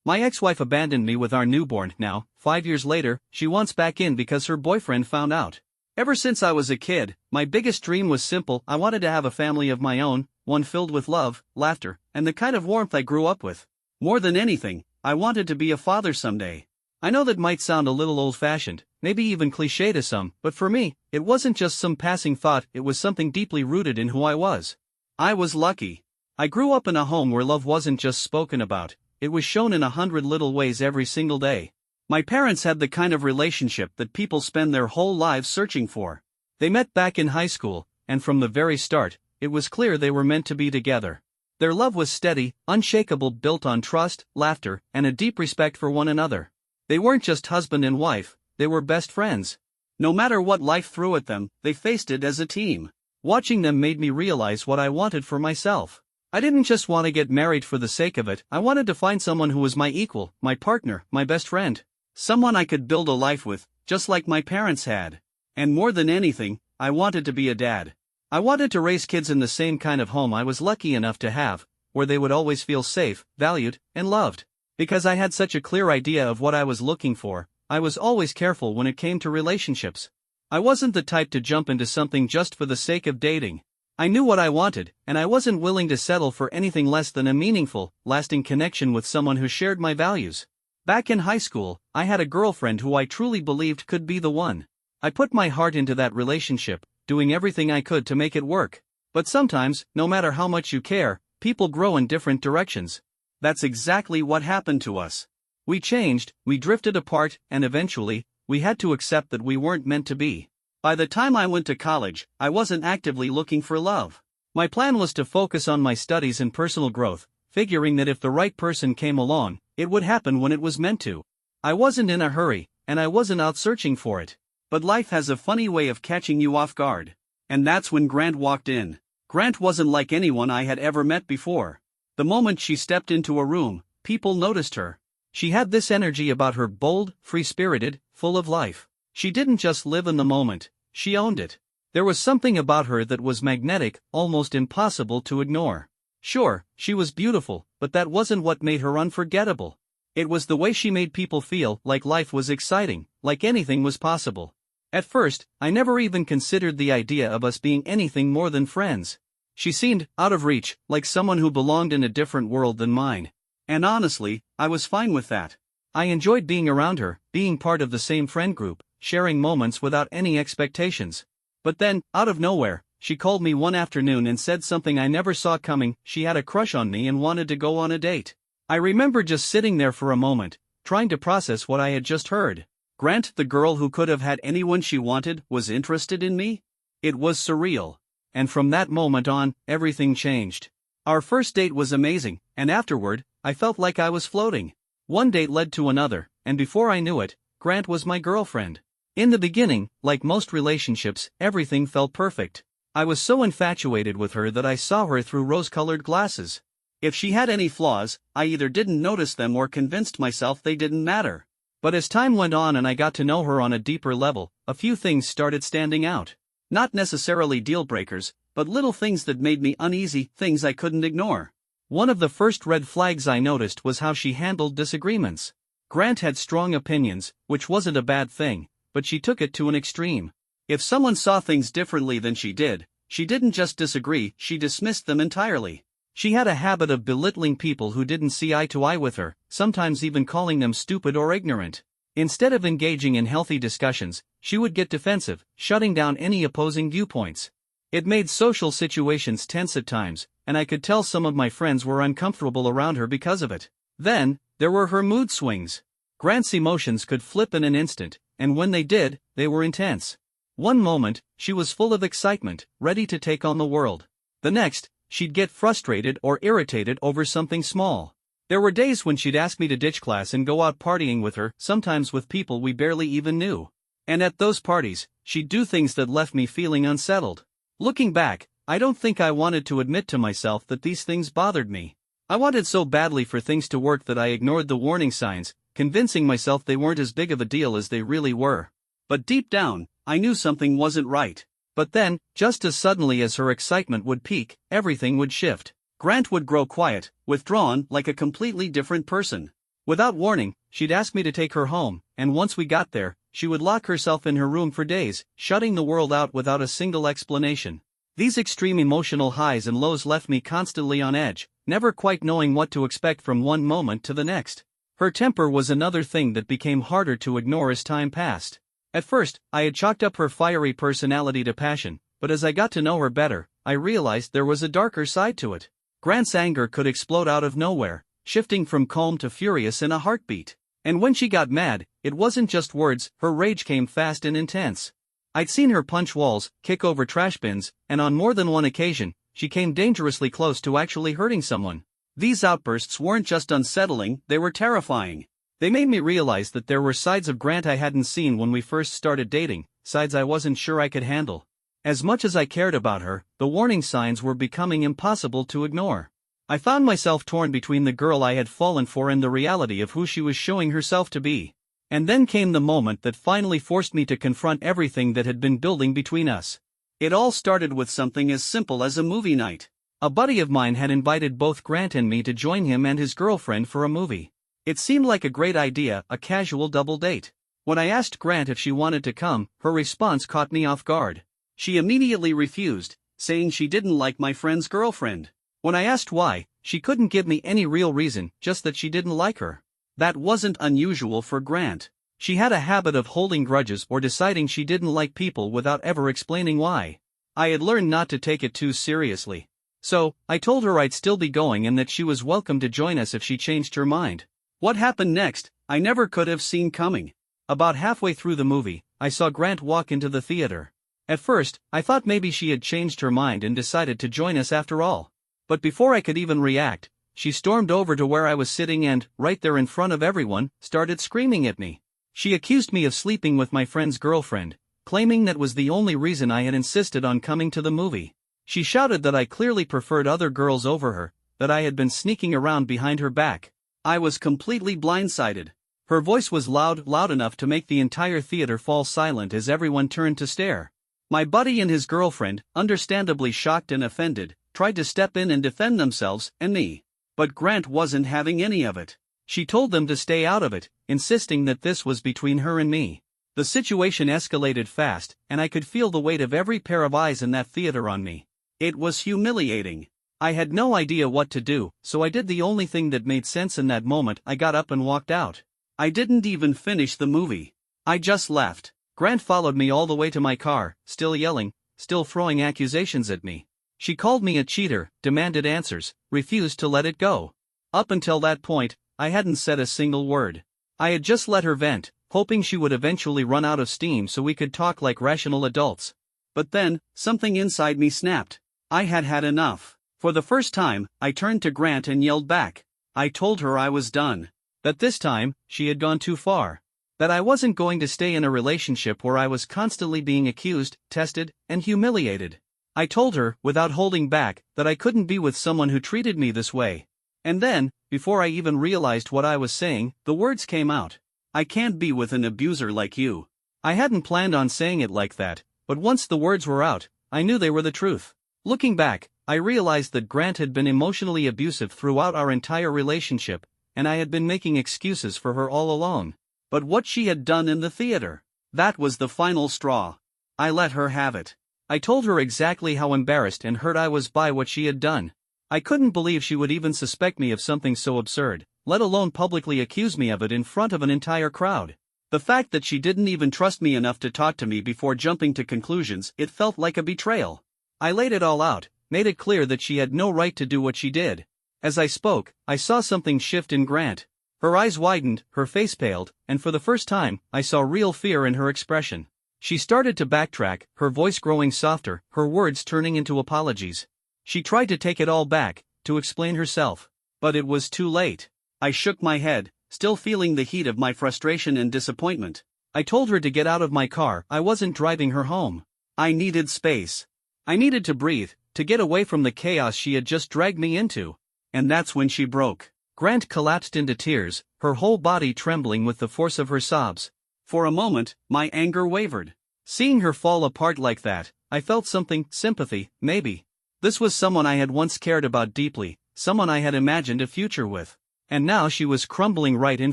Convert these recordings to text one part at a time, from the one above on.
My ex-wife abandoned me with our newborn. Now, 5 years later, she wants back in because her boyfriend found out. Ever since I was a kid, my biggest dream was simple. I wanted to have a family of my own, one filled with love, laughter, and the kind of warmth I grew up with. More than anything, I wanted to be a father someday. I know that might sound a little old-fashioned, maybe even cliché to some, but for me, it wasn't just some passing thought, it was something deeply rooted in who I was. I was lucky. I grew up in a home where love wasn't just spoken about, it was shown in 100 little ways every single day. My parents had the kind of relationship that people spend their whole lives searching for. They met back in high school, and from the very start, it was clear they were meant to be together. Their love was steady, unshakable, built on trust, laughter, and a deep respect for one another. They weren't just husband and wife, they were best friends. No matter what life threw at them, they faced it as a team. Watching them made me realize what I wanted for myself. I didn't just want to get married for the sake of it, I wanted to find someone who was my equal, my partner, my best friend. Someone I could build a life with, just like my parents had. And more than anything, I wanted to be a dad. I wanted to raise kids in the same kind of home I was lucky enough to have, where they would always feel safe, valued, and loved. Because I had such a clear idea of what I was looking for, I was always careful when it came to relationships. I wasn't the type to jump into something just for the sake of dating. I knew what I wanted, and I wasn't willing to settle for anything less than a meaningful, lasting connection with someone who shared my values. Back in high school, I had a girlfriend who I truly believed could be the one. I put my heart into that relationship, doing everything I could to make it work. But sometimes, no matter how much you care, people grow in different directions. That's exactly what happened to us. We changed, we drifted apart, and eventually, we had to accept that we weren't meant to be. By the time I went to college, I wasn't actively looking for love. My plan was to focus on my studies and personal growth, figuring that if the right person came along, it would happen when it was meant to. I wasn't in a hurry, and I wasn't out searching for it. But life has a funny way of catching you off guard. And that's when Grant walked in. Grant wasn't like anyone I had ever met before. The moment she stepped into a room, people noticed her. She had this energy about her, bold, free-spirited, full of life. She didn't just live in the moment, she owned it. There was something about her that was magnetic, almost impossible to ignore. Sure, she was beautiful, but that wasn't what made her unforgettable. It was the way she made people feel like life was exciting, like anything was possible. At first, I never even considered the idea of us being anything more than friends. She seemed out of reach, like someone who belonged in a different world than mine. And honestly, I was fine with that. I enjoyed being around her, being part of the same friend group, sharing moments without any expectations. But then, out of nowhere, she called me one afternoon and said something I never saw coming. She had a crush on me and wanted to go on a date. I remember just sitting there for a moment, trying to process what I had just heard. Grant, the girl who could have had anyone she wanted, was interested in me? It was surreal. And from that moment on, everything changed. Our first date was amazing, and afterward, I felt like I was floating. One date led to another, and before I knew it, Grant was my girlfriend. In the beginning, like most relationships, everything felt perfect. I was so infatuated with her that I saw her through rose-colored glasses. If she had any flaws, I either didn't notice them or convinced myself they didn't matter. But as time went on and I got to know her on a deeper level, a few things started standing out. Not necessarily deal breakers, but little things that made me uneasy, things I couldn't ignore. One of the first red flags I noticed was how she handled disagreements. Grant had strong opinions, which wasn't a bad thing, but she took it to an extreme. If someone saw things differently than she didn't just disagree, she dismissed them entirely. She had a habit of belittling people who didn't see eye to eye with her, sometimes even calling them stupid or ignorant. Instead of engaging in healthy discussions, she would get defensive, shutting down any opposing viewpoints. It made social situations tense at times, and I could tell some of my friends were uncomfortable around her because of it. Then, there were her mood swings. Grant's emotions could flip in an instant, and when they did, they were intense. One moment, she was full of excitement, ready to take on the world. The next, she'd get frustrated or irritated over something small. There were days when she'd ask me to ditch class and go out partying with her, sometimes with people we barely even knew. And at those parties, she'd do things that left me feeling unsettled. Looking back, I don't think I wanted to admit to myself that these things bothered me. I wanted so badly for things to work that I ignored the warning signs, convincing myself they weren't as big of a deal as they really were. But deep down, I knew something wasn't right. But then, just as suddenly as her excitement would peak, everything would shift. Grant would grow quiet, withdrawn, like a completely different person. Without warning, she'd ask me to take her home, and once we got there, she would lock herself in her room for days, shutting the world out without a single explanation. These extreme emotional highs and lows left me constantly on edge, never quite knowing what to expect from one moment to the next. Her temper was another thing that became harder to ignore as time passed. At first, I had chalked up her fiery personality to passion, but as I got to know her better, I realized there was a darker side to it. Grant's anger could explode out of nowhere, shifting from calm to furious in a heartbeat. And when she got mad, it wasn't just words, her rage came fast and intense. I'd seen her punch walls, kick over trash bins, and on more than one occasion, she came dangerously close to actually hurting someone. These outbursts weren't just unsettling, they were terrifying. They made me realize that there were sides of Grant I hadn't seen when we first started dating, sides I wasn't sure I could handle. As much as I cared about her, the warning signs were becoming impossible to ignore. I found myself torn between the girl I had fallen for and the reality of who she was showing herself to be. And then came the moment that finally forced me to confront everything that had been building between us. It all started with something as simple as a movie night. A buddy of mine had invited both Grant and me to join him and his girlfriend for a movie. It seemed like a great idea, a casual double date. When I asked Grant if she wanted to come, her response caught me off guard. She immediately refused, saying she didn't like my friend's girlfriend. When I asked why, she couldn't give me any real reason, just that she didn't like her. That wasn't unusual for Grant. She had a habit of holding grudges or deciding she didn't like people without ever explaining why. I had learned not to take it too seriously. So, I told her I'd still be going and that she was welcome to join us if she changed her mind. What happened next, I never could have seen coming. About halfway through the movie, I saw Grant walk into the theater. At first, I thought maybe she had changed her mind and decided to join us after all. But before I could even react, she stormed over to where I was sitting and, right there in front of everyone, started screaming at me. She accused me of sleeping with my friend's girlfriend, claiming that was the only reason I had insisted on coming to the movie. She shouted that I clearly preferred other girls over her, that I had been sneaking around behind her back. I was completely blindsided. Her voice was loud enough to make the entire theater fall silent as everyone turned to stare. My buddy and his girlfriend, understandably shocked and offended, tried to step in and defend themselves and me. But Grant wasn't having any of it. She told them to stay out of it, insisting that this was between her and me. The situation escalated fast, and I could feel the weight of every pair of eyes in that theater on me. It was humiliating. I had no idea what to do, so I did the only thing that made sense in that moment. I got up and walked out. I didn't even finish the movie. I just left. Grant followed me all the way to my car, still yelling, still throwing accusations at me. She called me a cheater, demanded answers, refused to let it go. Up until that point, I hadn't said a single word. I had just let her vent, hoping she would eventually run out of steam so we could talk like rational adults. But then, something inside me snapped. I had had enough. For the first time, I turned to Grant and yelled back. I told her I was done. That this time, she had gone too far. That I wasn't going to stay in a relationship where I was constantly being accused, tested, and humiliated. I told her, without holding back, that I couldn't be with someone who treated me this way. And then, before I even realized what I was saying, the words came out. I can't be with an abuser like you. I hadn't planned on saying it like that, but once the words were out, I knew they were the truth. Looking back, I realized that Grant had been emotionally abusive throughout our entire relationship, and I had been making excuses for her all along. But what she had done in the theater, that was the final straw. I let her have it. I told her exactly how embarrassed and hurt I was by what she had done. I couldn't believe she would even suspect me of something so absurd, let alone publicly accuse me of it in front of an entire crowd. The fact that she didn't even trust me enough to talk to me before jumping to conclusions, it felt like a betrayal. I laid it all out, made it clear that she had no right to do what she did. As I spoke, I saw something shift in Grant. Her eyes widened, her face paled, and for the first time, I saw real fear in her expression. She started to backtrack, her voice growing softer, her words turning into apologies. She tried to take it all back, to explain herself. But it was too late. I shook my head, still feeling the heat of my frustration and disappointment. I told her to get out of my car. I wasn't driving her home. I needed space. I needed to breathe, to get away from the chaos she had just dragged me into. And that's when she broke. Grant collapsed into tears, her whole body trembling with the force of her sobs. For a moment, my anger wavered. Seeing her fall apart like that, I felt something, sympathy, maybe. This was someone I had once cared about deeply, someone I had imagined a future with. And now she was crumbling right in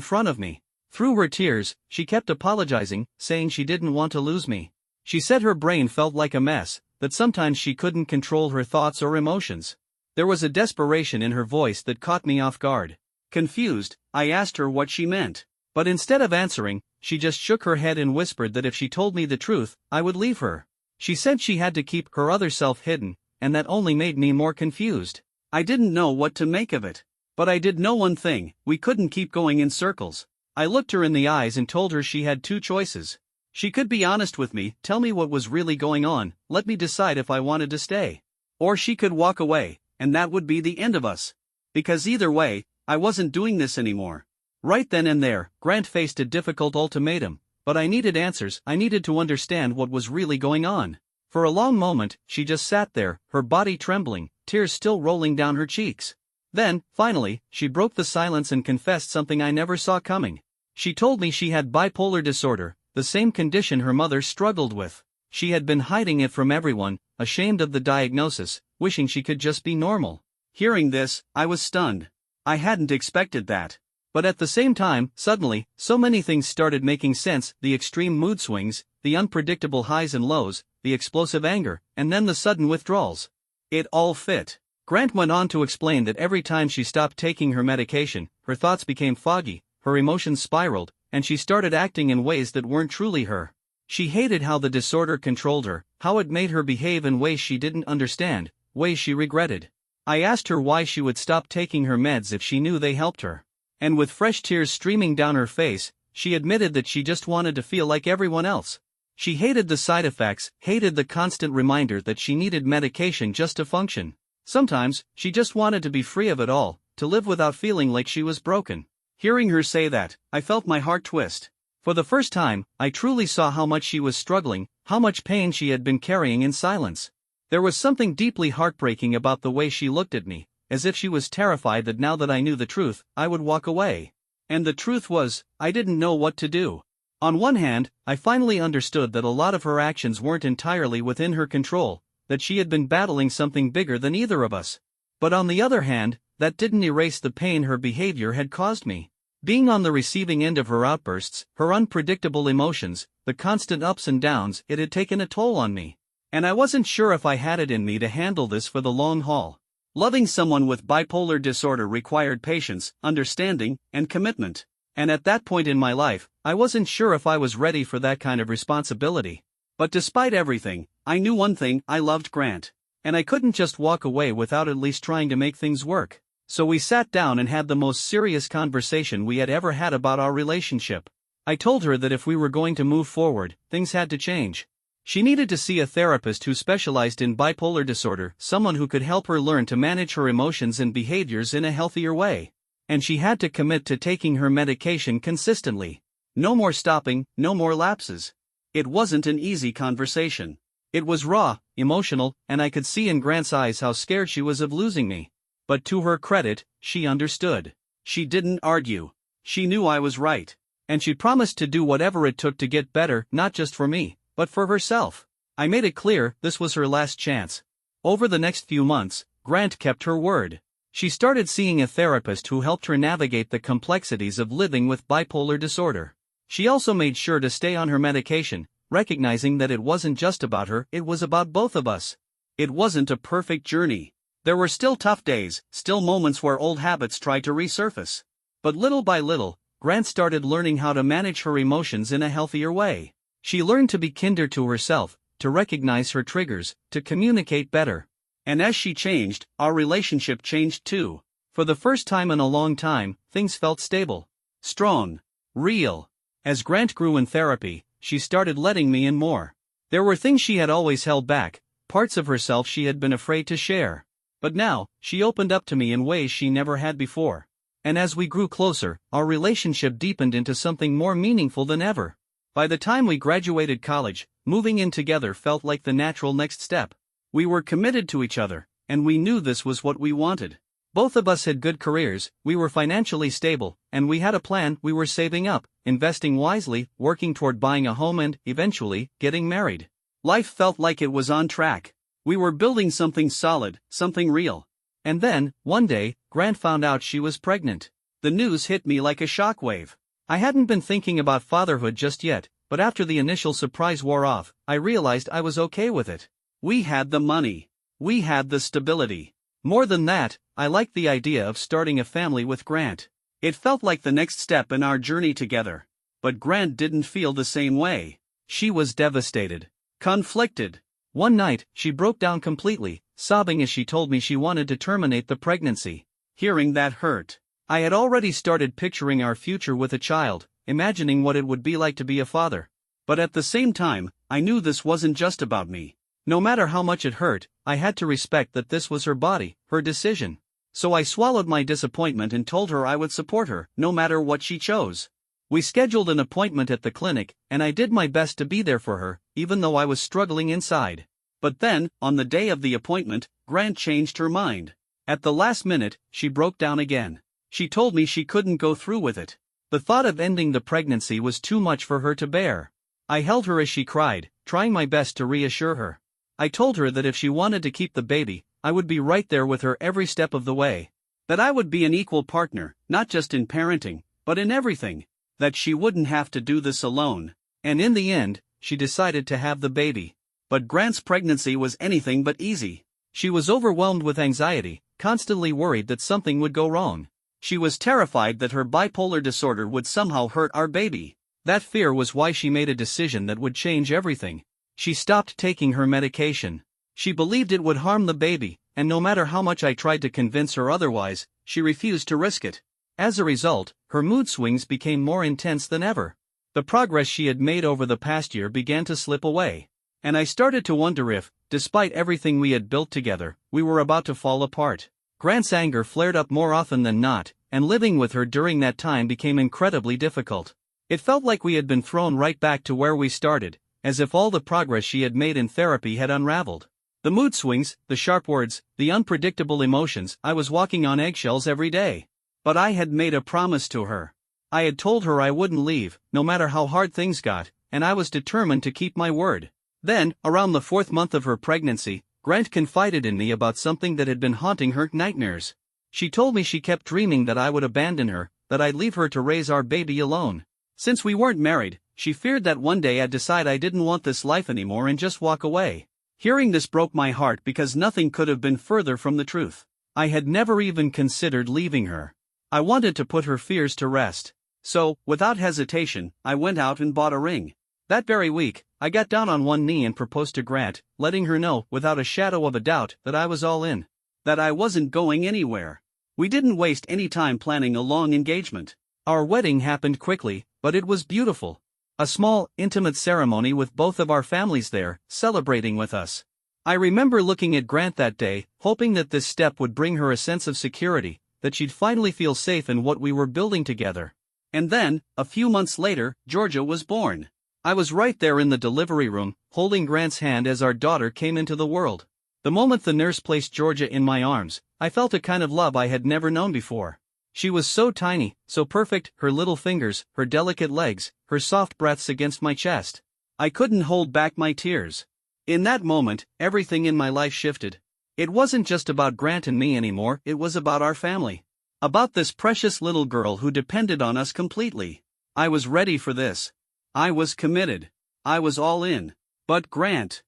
front of me. Through her tears, she kept apologizing, saying she didn't want to lose me. She said her brain felt like a mess, that sometimes she couldn't control her thoughts or emotions. There was a desperation in her voice that caught me off guard. Confused, I asked her what she meant. But instead of answering, she just shook her head and whispered that if she told me the truth, I would leave her. She said she had to keep her other self hidden, and that only made me more confused. I didn't know what to make of it. But I did know one thing: we couldn't keep going in circles. I looked her in the eyes and told her she had two choices. She could be honest with me, tell me what was really going on, let me decide if I wanted to stay. Or she could walk away, and that would be the end of us. Because either way, I wasn't doing this anymore. Right then and there, Grant faced a difficult ultimatum, but I needed answers. I needed to understand what was really going on. For a long moment, she just sat there, her body trembling, tears still rolling down her cheeks. Then, finally, she broke the silence and confessed something I never saw coming. She told me she had bipolar disorder, the same condition her mother struggled with. She had been hiding it from everyone, ashamed of the diagnosis, wishing she could just be normal. Hearing this, I was stunned. I hadn't expected that. But at the same time, suddenly, so many things started making sense: the extreme mood swings, the unpredictable highs and lows, the explosive anger, and then the sudden withdrawals. It all fit. Grant went on to explain that every time she stopped taking her medication, her thoughts became foggy, her emotions spiraled, and she started acting in ways that weren't truly her. She hated how the disorder controlled her, how it made her behave in ways she didn't understand, ways she regretted. I asked her why she would stop taking her meds if she knew they helped her. And with fresh tears streaming down her face, she admitted that she just wanted to feel like everyone else. She hated the side effects, hated the constant reminder that she needed medication just to function. Sometimes, she just wanted to be free of it all, to live without feeling like she was broken. Hearing her say that, I felt my heart twist. For the first time, I truly saw how much she was struggling, how much pain she had been carrying in silence. There was something deeply heartbreaking about the way she looked at me, as if she was terrified that now that I knew the truth, I would walk away. And the truth was, I didn't know what to do. On one hand, I finally understood that a lot of her actions weren't entirely within her control, that she had been battling something bigger than either of us. But on the other hand, that didn't erase the pain her behavior had caused me. Being on the receiving end of her outbursts, her unpredictable emotions, the constant ups and downs, it had taken a toll on me. And I wasn't sure if I had it in me to handle this for the long haul. Loving someone with bipolar disorder required patience, understanding, and commitment. And at that point in my life, I wasn't sure if I was ready for that kind of responsibility. But despite everything, I knew one thing: I loved Grant. And I couldn't just walk away without at least trying to make things work. So we sat down and had the most serious conversation we had ever had about our relationship. I told her that if we were going to move forward, things had to change. She needed to see a therapist who specialized in bipolar disorder, someone who could help her learn to manage her emotions and behaviors in a healthier way. And she had to commit to taking her medication consistently. No more stopping, no more lapses. It wasn't an easy conversation. It was raw, emotional, and I could see in Grant's eyes how scared she was of losing me. But to her credit, she understood. She didn't argue. She knew I was right. And she promised to do whatever it took to get better, not just for me, but for herself. I made it clear this was her last chance. Over the next few months, Grant kept her word. She started seeing a therapist who helped her navigate the complexities of living with bipolar disorder. She also made sure to stay on her medication, recognizing that it wasn't just about her, it was about both of us. It wasn't a perfect journey. There were still tough days, still moments where old habits tried to resurface. But little by little, Grant started learning how to manage her emotions in a healthier way. She learned to be kinder to herself, to recognize her triggers, to communicate better. And as she changed, our relationship changed too. For the first time in a long time, things felt stable, strong, real. As Grant grew in therapy, she started letting me in more. There were things she had always held back, parts of herself she had been afraid to share. But now, she opened up to me in ways she never had before. And as we grew closer, our relationship deepened into something more meaningful than ever. By the time we graduated college, moving in together felt like the natural next step. We were committed to each other, and we knew this was what we wanted. Both of us had good careers, we were financially stable, and we had a plan. We were saving up, investing wisely, working toward buying a home and, eventually, getting married. Life felt like it was on track. We were building something solid, something real. And then, one day, Grant found out she was pregnant. the news hit me like a shockwave. I hadn't been thinking about fatherhood just yet, but after the initial surprise wore off, I realized I was okay with it. We had the money. We had the stability. More than that, I liked the idea of starting a family with Grant. It felt like the next step in our journey together. But Grant didn't feel the same way. She was devastated. Conflicted. One night, she broke down completely, sobbing as she told me she wanted to terminate the pregnancy. Hearing that hurt. I had already started picturing our future with a child, imagining what it would be like to be a father. But at the same time, I knew this wasn't just about me. No matter how much it hurt, I had to respect that this was her body, her decision. So I swallowed my disappointment and told her I would support her, no matter what she chose. We scheduled an appointment at the clinic, and I did my best to be there for her, even though I was struggling inside. But then, on the day of the appointment, Grant changed her mind. At the last minute, she broke down again. She told me she couldn't go through with it. The thought of ending the pregnancy was too much for her to bear. I held her as she cried, trying my best to reassure her. I told her that if she wanted to keep the baby, I would be right there with her every step of the way. That I would be an equal partner, not just in parenting, but in everything. That she wouldn't have to do this alone. And in the end, she decided to have the baby. But Grant's pregnancy was anything but easy. She was overwhelmed with anxiety, constantly worried that something would go wrong. She was terrified that her bipolar disorder would somehow hurt our baby. That fear was why she made a decision that would change everything. She stopped taking her medication. She believed it would harm the baby, and no matter how much I tried to convince her otherwise, she refused to risk it. As a result, her mood swings became more intense than ever. The progress she had made over the past year began to slip away. And I started to wonder if, despite everything we had built together, we were about to fall apart. Grant's anger flared up more often than not, and living with her during that time became incredibly difficult. It felt like we had been thrown right back to where we started, as if all the progress she had made in therapy had unraveled. The mood swings, the sharp words, the unpredictable emotions, I was walking on eggshells every day. But I had made a promise to her. I had told her I wouldn't leave, no matter how hard things got, and I was determined to keep my word. Then, around the 4th month of her pregnancy, Grant confided in me about something that had been haunting her nightmares. She told me she kept dreaming that I would abandon her, that I'd leave her to raise our baby alone. Since we weren't married, she feared that one day I'd decide I didn't want this life anymore and just walk away. Hearing this broke my heart because nothing could have been further from the truth. I had never even considered leaving her. I wanted to put her fears to rest. So, without hesitation, I went out and bought a ring. That very week, I got down on one knee and proposed to Grant, letting her know, without a shadow of a doubt, that I was all in. That I wasn't going anywhere. We didn't waste any time planning a long engagement. Our wedding happened quickly, but it was beautiful. A small, intimate ceremony with both of our families there, celebrating with us. I remember looking at Grant that day, hoping that this step would bring her a sense of security, that she'd finally feel safe in what we were building together. And then, a few months later, Georgia was born. I was right there in the delivery room, holding Grant's hand as our daughter came into the world. The moment the nurse placed Georgia in my arms, I felt a kind of love I had never known before. She was so tiny, so perfect, her little fingers, her delicate legs, her soft breaths against my chest. I couldn't hold back my tears. In that moment, everything in my life shifted. It wasn't just about Grant and me anymore, it was about our family. About this precious little girl who depended on us completely. I was ready for this. I was committed. I was all in. But Grant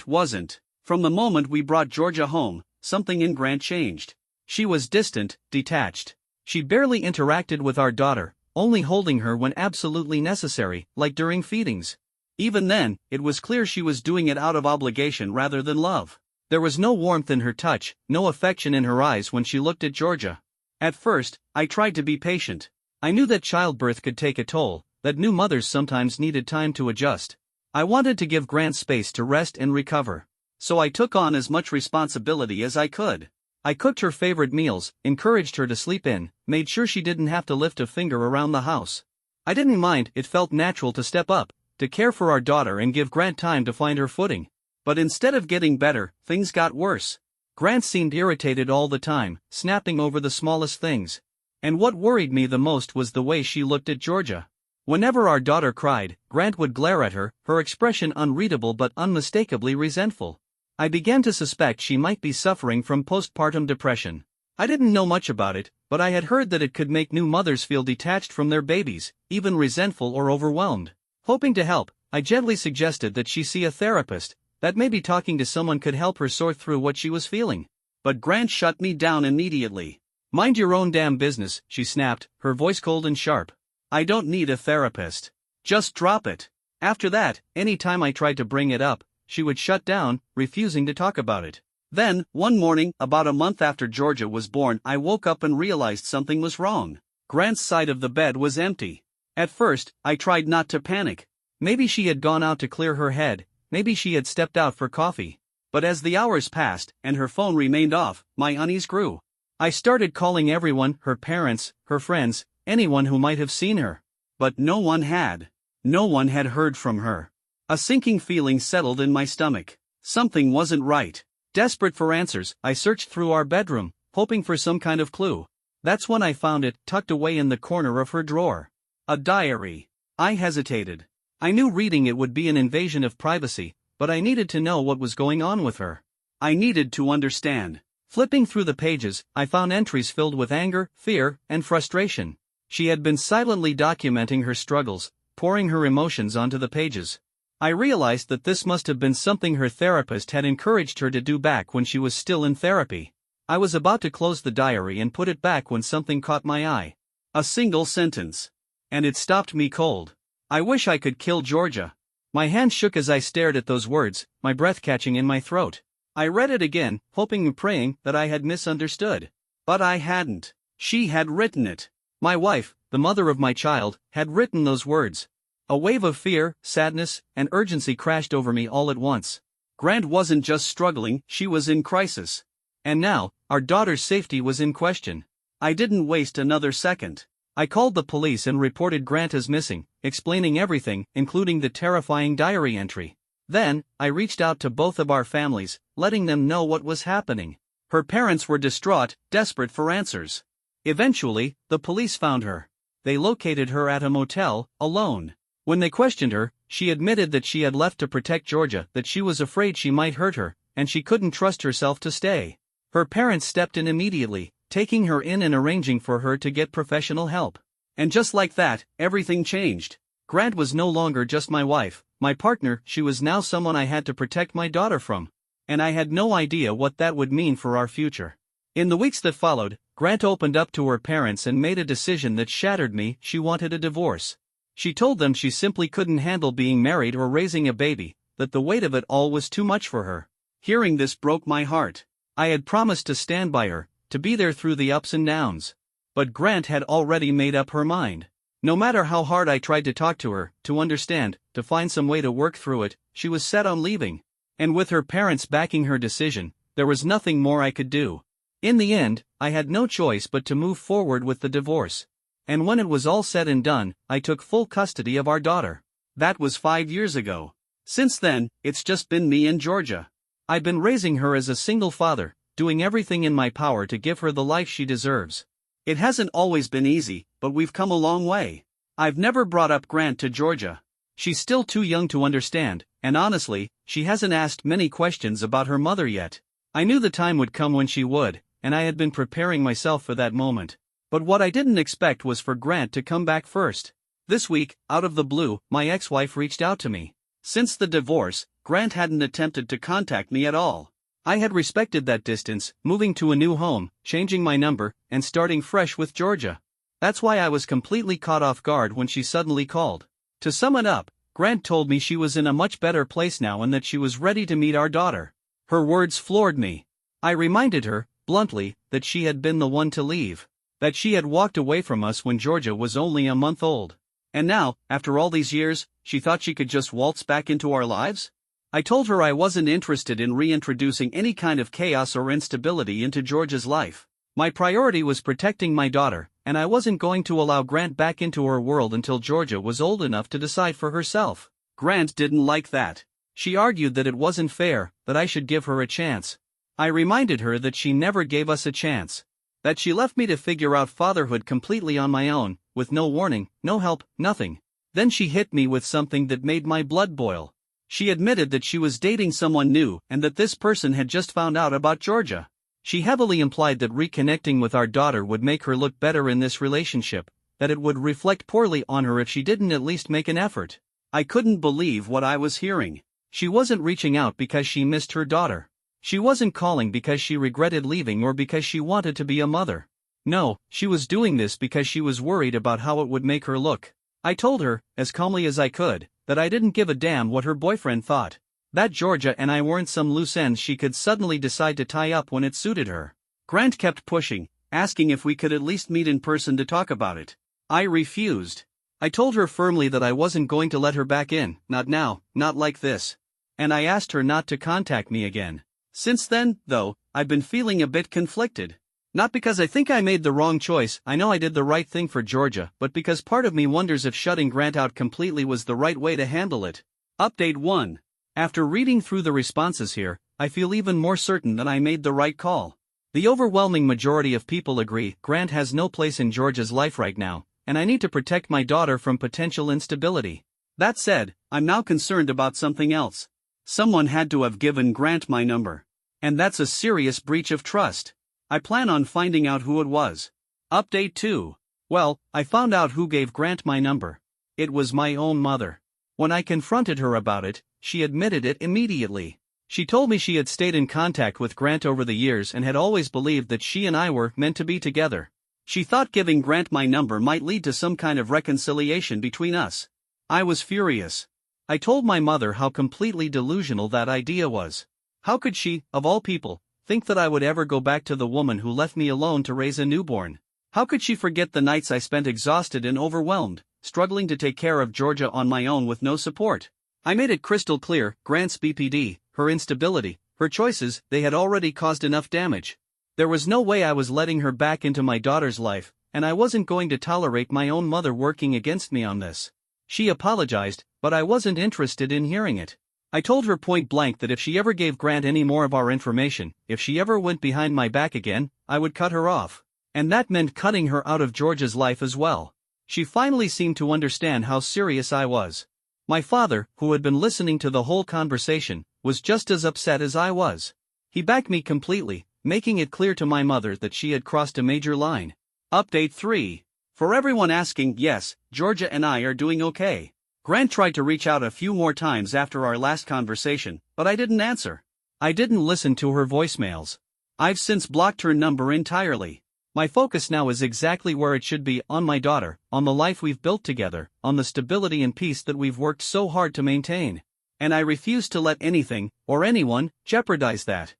wasn't. From the moment we brought Georgia home, something in Grant changed. She was distant, detached. She barely interacted with our daughter, only holding her when absolutely necessary, like during feedings. Even then, it was clear she was doing it out of obligation rather than love. There was no warmth in her touch, no affection in her eyes when she looked at Georgia. At first, I tried to be patient. I knew that childbirth could take a toll, that new mothers sometimes needed time to adjust. I wanted to give Grant space to rest and recover. So I took on as much responsibility as I could. I cooked her favorite meals, encouraged her to sleep in, made sure she didn't have to lift a finger around the house. I didn't mind, it felt natural to step up, to care for our daughter and give Grant time to find her footing. But instead of getting better, things got worse. Grant seemed irritated all the time, snapping over the smallest things. And what worried me the most was the way she looked at Georgia. Whenever our daughter cried, Grant would glare at her, her expression unreadable but unmistakably resentful. I began to suspect she might be suffering from postpartum depression. I didn't know much about it, but I had heard that it could make new mothers feel detached from their babies, even resentful or overwhelmed. Hoping to help, I gently suggested that she see a therapist, that maybe talking to someone could help her sort through what she was feeling. But Grant shut me down immediately. "Mind your own damn business," she snapped, her voice cold and sharp. "I don't need a therapist. Just drop it." After that, any time I tried to bring it up, she would shut down, refusing to talk about it. Then, one morning, about a month after Georgia was born, I woke up and realized something was wrong. Grant's side of the bed was empty. At first, I tried not to panic. Maybe she had gone out to clear her head, maybe she had stepped out for coffee. But as the hours passed, and her phone remained off, my unease grew. I started calling everyone, her parents, her friends, anyone who might have seen her. But no one had. No one had heard from her. A sinking feeling settled in my stomach. Something wasn't right. Desperate for answers, I searched through our bedroom, hoping for some kind of clue. That's when I found it, tucked away in the corner of her drawer. A diary. I hesitated. I knew reading it would be an invasion of privacy, but I needed to know what was going on with her. I needed to understand. Flipping through the pages, I found entries filled with anger, fear, and frustration. She had been silently documenting her struggles, pouring her emotions onto the pages. I realized that this must have been something her therapist had encouraged her to do back when she was still in therapy. I was about to close the diary and put it back when something caught my eye. A single sentence. And it stopped me cold. "I wish I could kill Georgia." My hand shook as I stared at those words, my breath catching in my throat. I read it again, hoping and praying that I had misunderstood. But I hadn't. She had written it. My wife, the mother of my child, had written those words. A wave of fear, sadness, and urgency crashed over me all at once. Grant wasn't just struggling, she was in crisis. And now, our daughter's safety was in question. I didn't waste another second. I called the police and reported Grant as missing, explaining everything, including the terrifying diary entry. Then, I reached out to both of our families, letting them know what was happening. Her parents were distraught, desperate for answers. Eventually, the police found her. They located her at a motel, alone. When they questioned her, she admitted that she had left to protect Georgia, that she was afraid she might hurt her, and she couldn't trust herself to stay. Her parents stepped in immediately, taking her in and arranging for her to get professional help. And just like that, everything changed. Grant was no longer just my wife, my partner, she was now someone I had to protect my daughter from. And I had no idea what that would mean for our future. In the weeks that followed, Grant opened up to her parents and made a decision that shattered me. She wanted a divorce. She told them she simply couldn't handle being married or raising a baby, that the weight of it all was too much for her. Hearing this broke my heart. I had promised to stand by her, to be there through the ups and downs. But Grant had already made up her mind. No matter how hard I tried to talk to her, to understand, to find some way to work through it, she was set on leaving. And with her parents backing her decision, there was nothing more I could do. In the end, I had no choice but to move forward with the divorce. And when it was all said and done, I took full custody of our daughter. That was 5 years ago. Since then, it's just been me and Georgia. I've been raising her as a single father, doing everything in my power to give her the life she deserves. It hasn't always been easy, but we've come a long way. I've never brought up Grant to Georgia. She's still too young to understand, and honestly, she hasn't asked many questions about her mother yet. I knew the time would come when she would, and I had been preparing myself for that moment. But what I didn't expect was for Grant to come back first. This week, out of the blue, my ex-wife reached out to me. Since the divorce, Grant hadn't attempted to contact me at all. I had respected that distance, moving to a new home, changing my number, and starting fresh with Georgia. That's why I was completely caught off guard when she suddenly called. To sum it up, Grant told me she was in a much better place now and that she was ready to meet our daughter. Her words floored me. I reminded her, bluntly, that she had been the one to leave. That she had walked away from us when Georgia was only a month old. And now, after all these years, she thought she could just waltz back into our lives? I told her I wasn't interested in reintroducing any kind of chaos or instability into Georgia's life. My priority was protecting my daughter, and I wasn't going to allow Grant back into her world until Georgia was old enough to decide for herself. Grant didn't like that. She argued that it wasn't fair, that I should give her a chance. I reminded her that she never gave us a chance. That she left me to figure out fatherhood completely on my own, with no warning, no help, nothing. Then she hit me with something that made my blood boil. She admitted that she was dating someone new and that this person had just found out about Georgia. She heavily implied that reconnecting with our daughter would make her look better in this relationship, that it would reflect poorly on her if she didn't at least make an effort. I couldn't believe what I was hearing. She wasn't reaching out because she missed her daughter. She wasn't calling because she regretted leaving or because she wanted to be a mother. No, she was doing this because she was worried about how it would make her look. I told her, as calmly as I could, that I didn't give a damn what her boyfriend thought. That Georgia and I weren't some loose ends she could suddenly decide to tie up when it suited her. Grant kept pushing, asking if we could at least meet in person to talk about it. I refused. I told her firmly that I wasn't going to let her back in, not now, not like this. And I asked her not to contact me again. Since then, though, I've been feeling a bit conflicted. Not because I think I made the wrong choice, I know I did the right thing for Georgia, but because part of me wonders if shutting Grant out completely was the right way to handle it. Update 1. After reading through the responses here, I feel even more certain that I made the right call. The overwhelming majority of people agree Grant has no place in Georgia's life right now, and I need to protect my daughter from potential instability. That said, I'm now concerned about something else. Someone had to have given Grant my number. And that's a serious breach of trust. I plan on finding out who it was. Update 2. Well, I found out who gave Grant my number. It was my own mother. When I confronted her about it, she admitted it immediately. She told me she had stayed in contact with Grant over the years and had always believed that she and I were meant to be together. She thought giving Grant my number might lead to some kind of reconciliation between us. I was furious. I told my mother how completely delusional that idea was. How could she, of all people, think that I would ever go back to the woman who left me alone to raise a newborn? How could she forget the nights I spent exhausted and overwhelmed, struggling to take care of Georgia on my own with no support? I made it crystal clear, Grant's BPD, her instability, her choices, they had already caused enough damage. There was no way I was letting her back into my daughter's life, and I wasn't going to tolerate my own mother working against me on this. She apologized, but I wasn't interested in hearing it. I told her point blank that if she ever gave Grant any more of our information, if she ever went behind my back again, I would cut her off. And that meant cutting her out of Georgia's life as well. She finally seemed to understand how serious I was. My father, who had been listening to the whole conversation, was just as upset as I was. He backed me completely, making it clear to my mother that she had crossed a major line. Update 3. For everyone asking, yes, Georgia and I are doing okay. Grant tried to reach out a few more times after our last conversation, but I didn't answer. I didn't listen to her voicemails. I've since blocked her number entirely. My focus now is exactly where it should be, on my daughter, on the life we've built together, on the stability and peace that we've worked so hard to maintain. And I refuse to let anything, or anyone, jeopardize that.